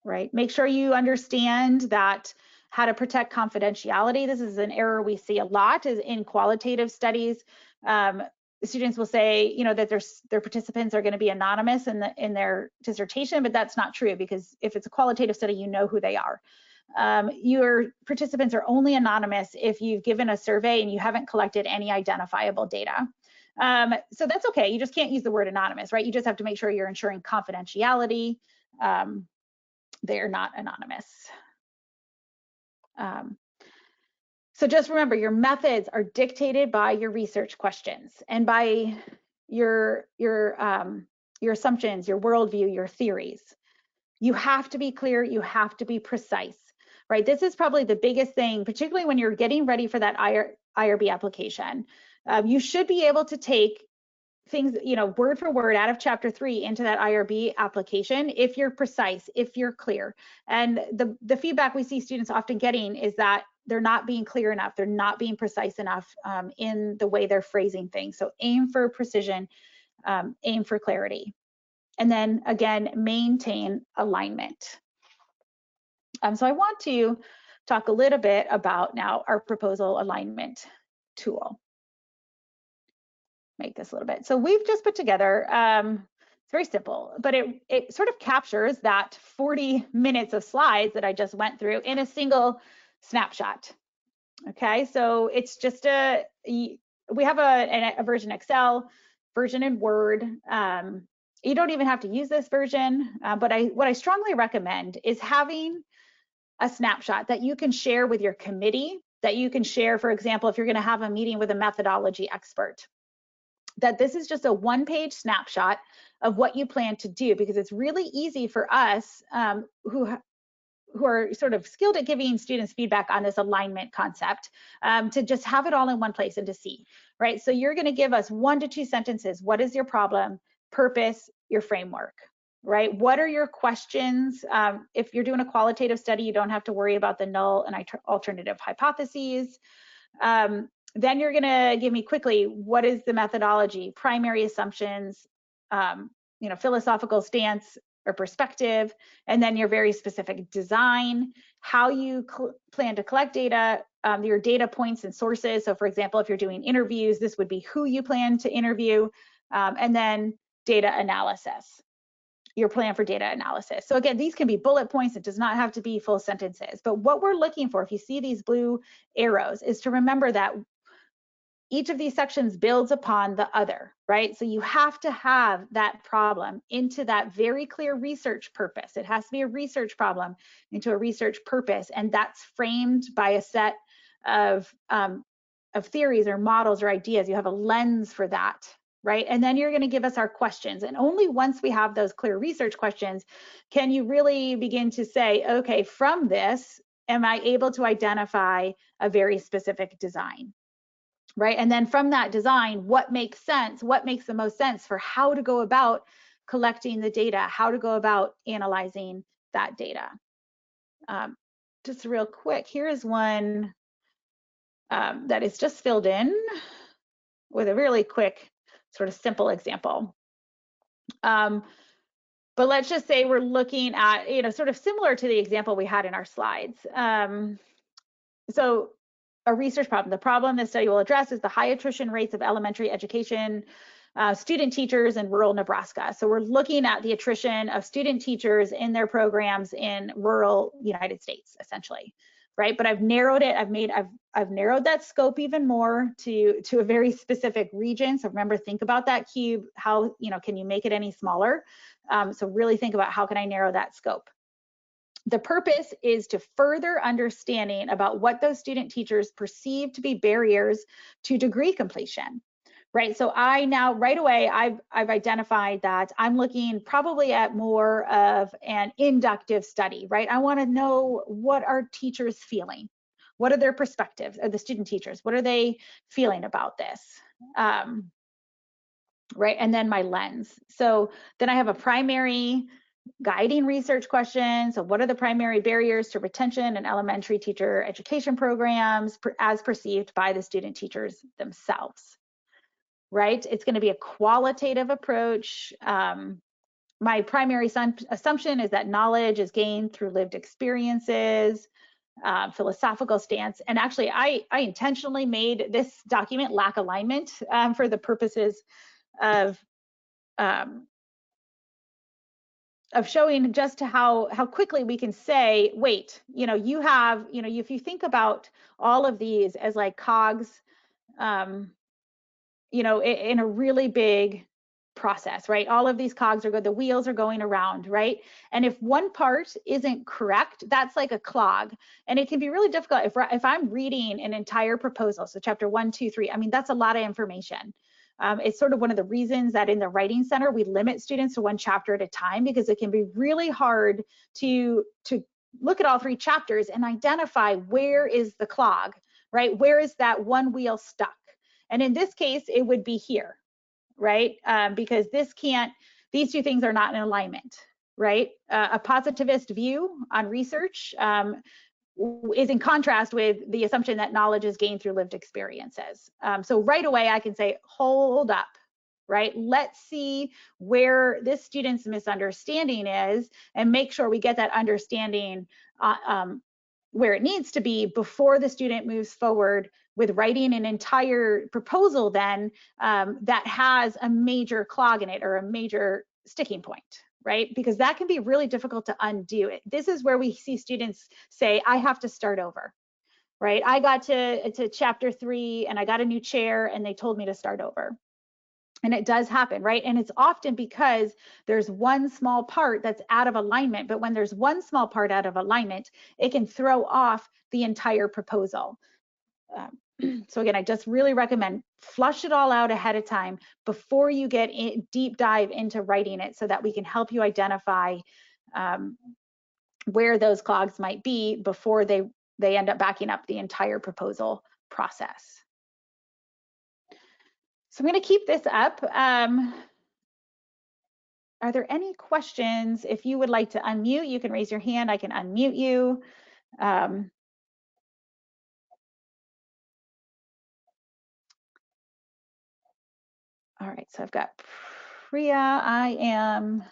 right? Make sure you understand that how to protect confidentiality. This is an error we see a lot is in qualitative studies. Students will say, that their participants are going to be anonymous in their dissertation, but that's not true, because if it's a qualitative study, you know who they are. Your participants are only anonymous if you've given a survey and you haven't collected any identifiable data. So that's okay. You just can't use the word anonymous, right? You just have to make sure you're ensuring confidentiality. They're not anonymous. So just remember, your methods are dictated by your research questions and by your assumptions, your worldview, your theories. You have to be clear. You have to be precise, right? This is probably the biggest thing, particularly when you're getting ready for that IRB application. You should be able to take things, word for word out of chapter 3 into that IRB application if you're precise, if you're clear. And the feedback we see students often getting is that they're not being clear enough, they're not being precise enough in the way they're phrasing things. So aim for precision, aim for clarity. And then again, maintain alignment. So I want to talk a little bit about now our proposal alignment tool. Make this a little bit. So we've just put together, it's very simple, but it sort of captures that 40 minutes of slides that I just went through in a single snapshot. Okay, so it's just we have a version Excel, version in Word. You don't even have to use this version, but what I strongly recommend is having a snapshot that you can share with your committee, that you can share, for example, if you're going to have a meeting with a methodology expert, that this is just a one-page snapshot of what you plan to do, because it's really easy for us who are sort of skilled at giving students feedback on this alignment concept to just have it all in one place and to see, right? So you're going to give us 1 to 2 sentences. What is your problem, purpose, your framework? right? What are your questions? If you're doing a qualitative study, you don't have to worry about the null and alternative hypotheses. Then you're going to give me quickly, what is the methodology, primary assumptions, philosophical stance or perspective, and then your very specific design, how you plan to collect data, your data points and sources. So for example, if you're doing interviews, this would be who you plan to interview, and then data analysis, your plan for data analysis. So again, these can be bullet points. It does not have to be full sentences. But what we're looking for, if you see these blue arrows, is to remember that each of these sections builds upon the other, right? So you have to have that problem into that very clear research purpose. It has to be a research problem into a research purpose, and that's framed by a set of theories or models or ideas. You have a lens for that, right? And then you're going to give us our questions. And only once we have those clear research questions can you really begin to say, okay, from this, am I able to identify a very specific design? Right? And then from that design, what makes sense? What makes the most sense for how to go about collecting the data, how to go about analyzing that data? Just real quick, here is one that is just filled in with a really quick, sort of simple example. But let's just say we're looking at, sort of similar to the example we had in our slides. So a research problem. The problem this study will address is the high attrition rates of elementary education student teachers in rural Nebraska. So we're looking at the attrition of student teachers in their programs in rural United States, essentially, right? But I've narrowed it. I've narrowed that scope even more to a very specific region. So remember, think about that cube. How, can you make it any smaller? So really think about how can I narrow that scope. The purpose is to further understanding about what those student teachers perceive to be barriers to degree completion, right? So I now, right away, I've identified that I'm looking probably at more of an inductive study, right? I want to know, what are teachers feeling? What are their perspectives, or the student teachers? What are they feeling about this? Right, and then my lens. So then I have a primary guiding research question. So what are the primary barriers to retention in elementary teacher education programs as perceived by the student teachers themselves, right? It's going to be a qualitative approach. My primary assumption is that knowledge is gained through lived experiences, philosophical stance. And actually, I intentionally made this document lack alignment for the purposes of showing just how quickly we can say, wait, you have, if you think about all of these as like cogs, in a really big process, right? All of these cogs the wheels are going around, right? And if one part isn't correct, that's like a clog. And it can be really difficult if I'm reading an entire proposal, so chapter 1, 2, 3, I mean, that's a lot of information. It's sort of one of the reasons that in the Writing Center, we limit students to one chapter at a time, because it can be really hard to look at all 3 chapters and identify where is the clog, right? Where is that one wheel stuck? And in this case, it would be here, right? Because these 2 things are not in alignment, right? A positivist view on research is in contrast with the assumption that knowledge is gained through lived experiences. So right away, I can say, hold up, right? Let's see where this student's misunderstanding is and make sure we get that understanding where it needs to be before the student moves forward with writing an entire proposal then that has a major clog in it or a major sticking point, right? Because that can be really difficult to undo it. This is where we see students say, I have to start over, right? I got to chapter 3 and I got a new chair and they told me to start over. And it does happen, right? And it's often because there's one small part that's out of alignment. But when there's one small part out of alignment, it can throw off the entire proposal. So again, I just really recommend flush it all out ahead of time before you get deep dive into writing it, so that we can help you identify where those clogs might be before they end up backing up the entire proposal process. So I'm going to keep this up. are there any questions? If you would like to unmute, you can raise your hand. I can unmute you. All right, so I've got Priya. I am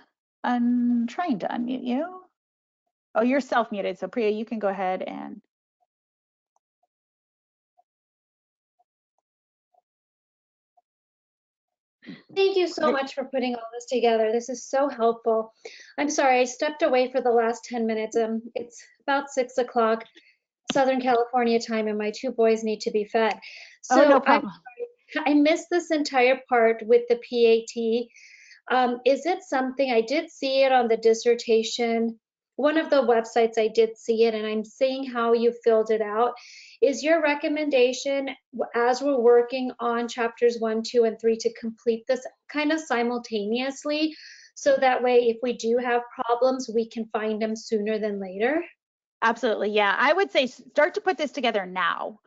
trying to unmute you. Oh, you're self-muted, so Priya, you can go ahead and. Thank you so much for putting all this together. This is so helpful. I'm sorry, I stepped away for the last 10 minutes. It's about 6 o'clock Southern California time, and my two boys need to be fed. Oh, no So problem. I missed this entire part with the PAT. Is it something, I did see it on the dissertation, one of the websites I did see it, and I'm seeing how you filled it out. Is your recommendation, as we're working on chapters 1, 2, and 3, to complete this kind of simultaneously, so that way if we do have problems, we can find them sooner than later? Absolutely, yeah. I would say start to put this together now,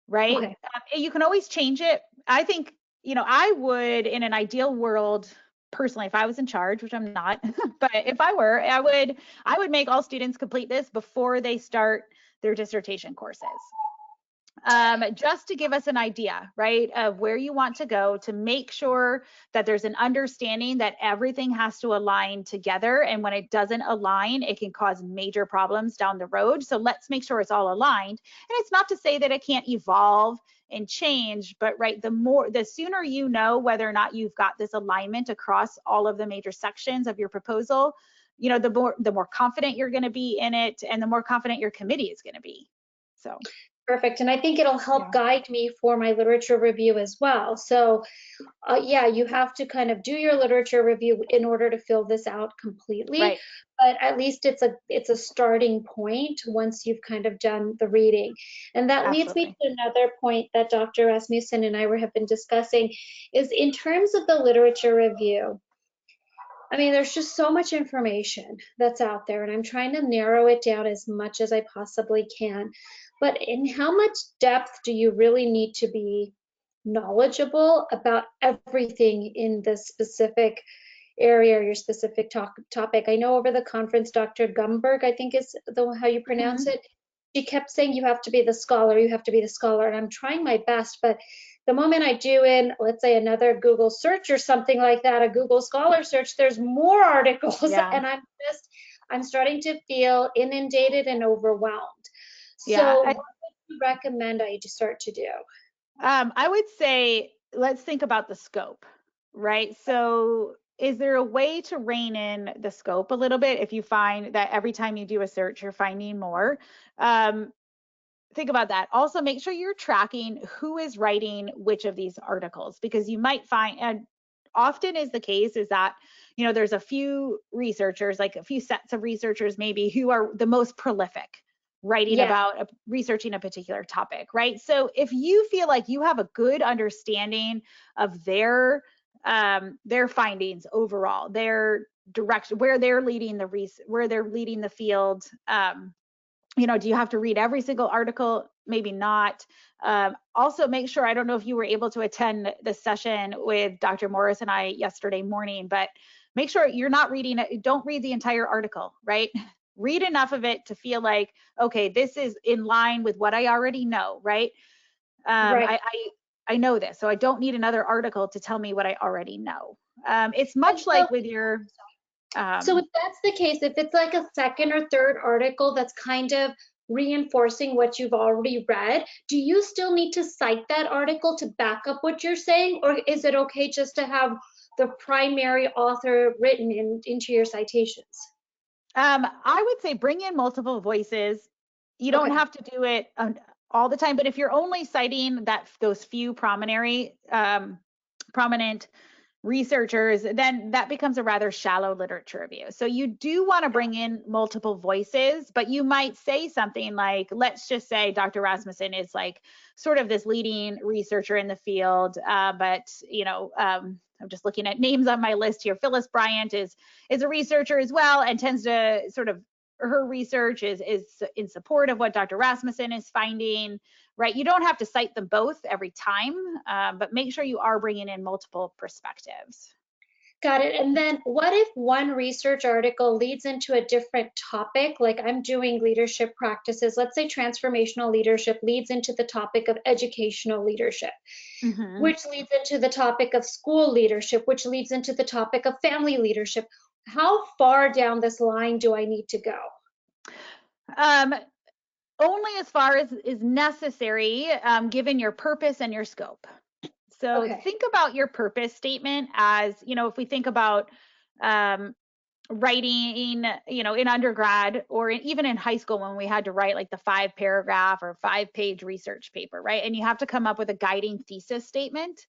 right? Okay. You can always change it. I think, I would, in an ideal world, personally, if I was in charge, which I'm not, but if I were, I would make all students complete this before they start their dissertation courses. Just to give us an idea, right, of where you want to go, to make sure that there's an understanding that everything has to align together. And when it doesn't align, it can cause major problems down the road. So let's make sure it's all aligned. And it's not to say that it can't evolve and change, but right, the sooner you know whether or not you've got this alignment across all of the major sections of your proposal, the more confident you're going to be in it, and the more confident your committee is going to be. So. Perfect. And I think it'll help guide me for my literature review as well. So yeah, you have to kind of do your literature review in order to fill this out completely. Right. But at least it's a starting point once you've kind of done the reading. And that leads me to another point that Dr. Rasmussen and I have been discussing, is in terms of the literature review. I mean, there's just so much information that's out there, and I'm trying to narrow it down as much as I possibly can. But in how much depth do you really need to be knowledgeable about everything in this specific area or your specific topic? I know over the conference, Dr. Gumberg, I think is how you pronounce it, she kept saying you have to be the scholar, you have to be the scholar, and I'm trying my best, but the moment I do in, let's say, another Google search or something like that, a Google Scholar search, there's more articles, and I'm starting to feel inundated and overwhelmed. So what would you recommend I start to do? I would say, let's think about the scope, right? So is there a way to rein in the scope a little bit if you find that every time you do a search, you're finding more? Think about that. Also, make sure you're tracking who is writing which of these articles, because you might find, and often is the case, is that, there's a few researchers, like a few sets of researchers maybe, who are the most prolific writing about researching a particular topic, right? So if you feel like you have a good understanding of their findings overall, their direction, where they're leading the field, do you have to read every single article? Maybe not. Also, make sure, I don't know if you were able to attend the session with Dr. Morris and I yesterday morning, but make sure you're not reading it. Don't read the entire article, right? Read enough of it to feel like, okay, this is in line with what I already know, right? I know this, so I don't need another article to tell me what I already know. It's much like with your so if that's the case, if it's like a second or third article that's kind of reinforcing what you've already read, do you still need to cite that article to back up what you're saying? Or is it okay just to have the primary author written into your citations? I would say bring in multiple voices. You don't have to do it all the time, but if you're only citing those few prominent researchers, then that becomes a rather shallow literature review. So you do want to bring in multiple voices, but you might say something like, let's just say Dr. Rasmussen is like sort of this leading researcher in the field, but I'm just looking at names on my list here. Phyllis Bryant is a researcher as well, and tends to sort of, her research is in support of what Dr. Rasmussen is finding, right? You don't have to cite them both every time, but make sure you are bringing in multiple perspectives. Got it. And then what if one research article leads into a different topic? Like I'm doing leadership practices. Let's say transformational leadership leads into the topic of educational leadership, which leads into the topic of school leadership, which leads into the topic of family leadership. How far down this line do I need to go? Only as far as is necessary, given your purpose and your scope. So Okay. think about your purpose statement as, if we think about writing, in undergrad or even in high school when we had to write like the 5-paragraph or 5-page research paper, right? And you have to come up with a guiding thesis statement.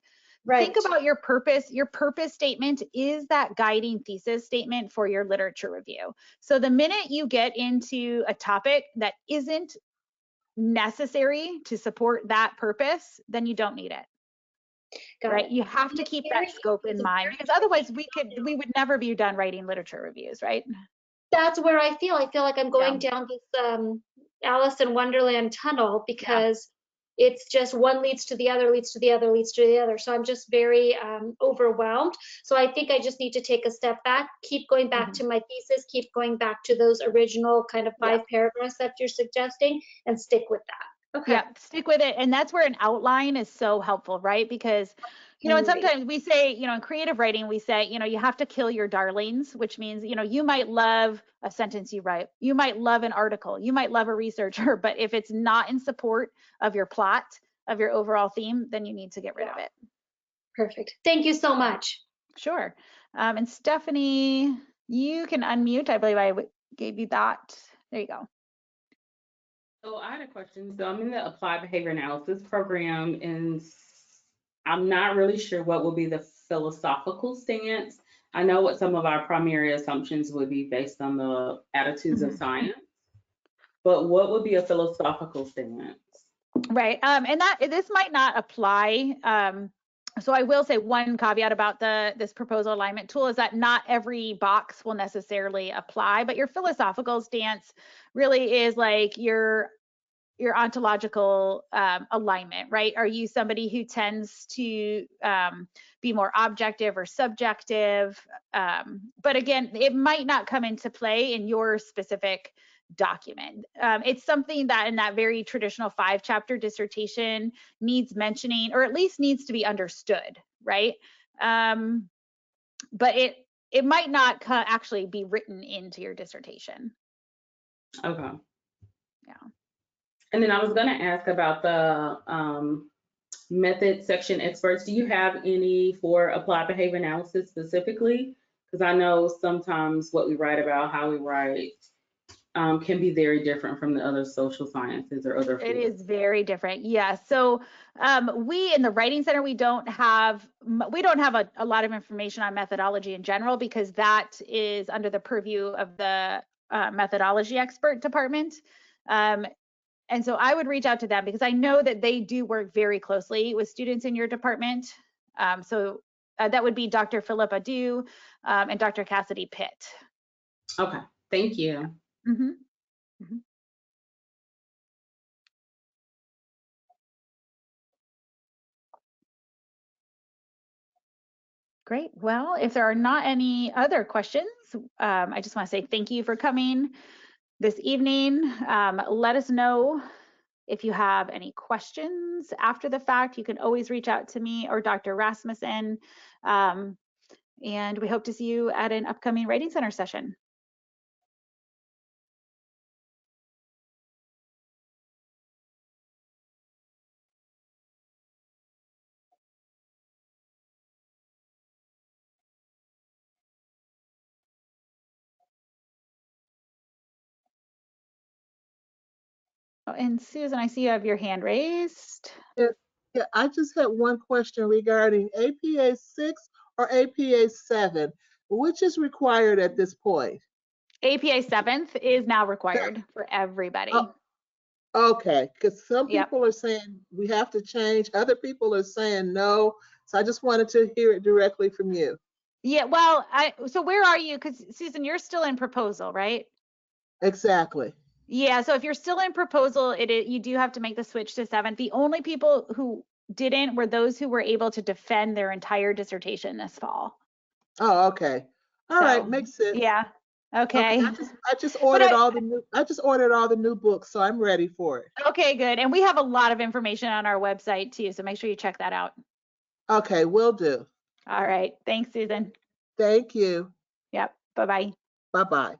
Think Right. about your purpose. Your purpose statement is that guiding thesis statement for your literature review. So the minute you get into a topic that isn't necessary to support that purpose, then you don't need it. Got Right? it. You have And to keep that scope it's in a mind very because tricky otherwise we would never be done writing literature reviews, right? That's where I feel. I feel like I'm Yeah. going down this Alice in Wonderland tunnel Yeah. because it's just one leads to the other, leads to the other, leads to the other. So I'm just very overwhelmed. So I think I just need to take a step back, keep going back Mhm. to my thesis, keep going back to those original kind of Yeah. 5 paragraphs that you're suggesting, and stick with that. Okay. Yeah, stick with it. And that's where an outline is so helpful, right? Because, and Right. sometimes we say, in creative writing, we say, you have to kill your darlings, which means, you might love a sentence you write, you might love an article, you might love a researcher, but if it's not in support of your plot, of your overall theme, then you need to get rid of Yeah. it. Perfect. Thank you so much. Sure. And Stephanie, you can unmute. I believe gave you that. There you go. So I had a question. So I'm in the applied behavior analysis program, and I'm not really sure what will be the philosophical stance. I know what some of our primary assumptions would be based on the attitudes of science, but what would be a philosophical stance? Right. And this might not apply. So I will say one caveat about this proposal alignment tool is that not every box will necessarily apply, but your philosophical stance really is like your ontological alignment, right? Are you somebody who tends to be more objective or subjective? But again, it might not come into play in your specific document. It's something that in that very traditional 5-chapter dissertation needs mentioning, or at least needs to be understood, right? But it might not actually be written into your dissertation. Okay. Yeah. And then I was going to ask about the method section experts. Do you have any for applied behavior analysis specifically? Because I know sometimes what we write about, how we write, can be very different from the other social sciences or other It fields. is very different. Yes. So we in the Writing Center, we don't have a lot of information on methodology in general because that is under the purview of the methodology expert department. And so I would reach out to them because I know that they do work very closely with students in your department. So that would be Dr. Philippa Dew and Dr. Cassidy Pitt. Okay, thank you. Mm-hmm. Mm-hmm. Great. Well, if there are not any other questions, I just want to say thank you for coming this evening. Let us know if you have any questions after the fact. You can always reach out to me or Dr. Rasmussen. And we hope to see you at an upcoming Writing Center session. Oh, and Susan, I see you have your hand raised. Yeah, yeah, I just had one question regarding APA 6 or APA 7. Which is required at this point? APA 7th is now required for everybody. Okay, because some Yep. people are saying we have to change, other people are saying no. So I just wanted to hear it directly from you. Yeah, well, so where are you? Because Susan, you're still in proposal, right? Exactly. Yeah, so if you're still in proposal, you do have to make the switch to 7th. The only people who didn't were those who were able to defend their entire dissertation this fall. Oh, okay. All right, So makes sense. yeah, Okay, okay. I just But ordered all the new books, so I'm ready for it. okay, good. And we have a lot of information on our website too, so make sure you check that out. Okay, will do. All right. Thanks, Susan. Thank you. Yep. Bye-bye. Bye-bye.